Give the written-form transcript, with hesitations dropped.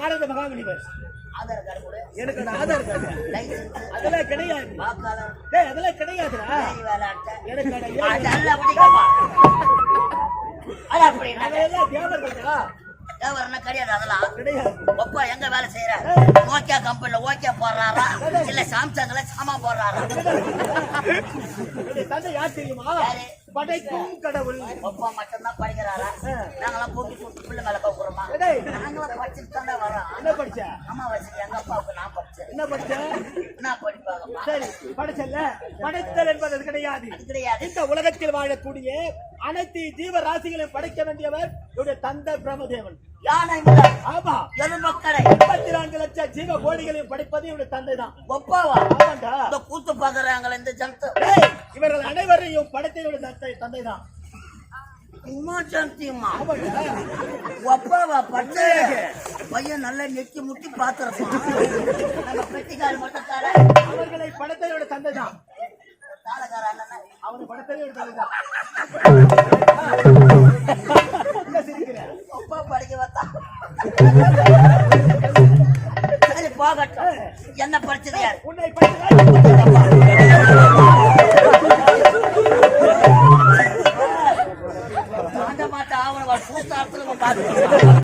Narada மகாமுனிவர். Aadhaar card கூட எனக்கு Aadhaar card அதெல்லாம் கிடையாது. அதெல்லாம் கிடையாதுடா. எனக்கு கிடையாது. அதெல்லாம் ஒப்பா எங்க வேலை செய்யற நோக்கியா கம்பெனில ஓகே போடுறாரா இல்ல சாம்சங்ல சாமா போடுறாரா? தந்தை யார் தெரியுமா? படைக்கும் கடவுள். ஒப்பா மட்டும்தான் படிக்கிறாரா? நாங்களாம் பொங்கி போட்டு பிள்ளை மேல போறோமா? நாங்களாம் படிச்சுட்டு தானே வரோம். என்ன படிச்ச? அம்மா வச்சு எங்க அப்பாவுக்கு நான் படிச்சேன். என்ன படிச்ச? என்ன படிப்பாங்க? சரி படிச்சல்ல. படைத்தல் என்பது கிடையாது. கிடையாது. இந்த உலகத்தில் வாழக்கூடிய அனைத்து ஜீவ ராசிகளையும் படைக்க வேண்டியவர் இவருடைய தந்தை பிரம்மதேவன். யானை முதல் ஆமா எலும்பக்கடை 84 லட்சம் ஜீவ கோடிகளையும் படைப்பது இவருடைய தந்தை தான். ஒப்பாவா? ஆமாண்டா. இந்த கூத்து பாக்குறாங்களே இந்த ஜனத்து இவர்கள் அனைவரையும் படைத்தவருடைய தந்தை தான். ஒப்பாவா? பட்டு பையன் நல்லா நெக்கி முட்டி பாத்துருப்பான். நம்ம பெட்டிக்கால் மட்டும் தர அவர்களை படைத்தவருடைய தந்தை தான். அவரு படைத்தவருடைய தந்தை தான். ஒப்பா படிக்க வந்தா சரி போகட்டும். என்ன படிச்சது யார்? உன்னை படிச்சதா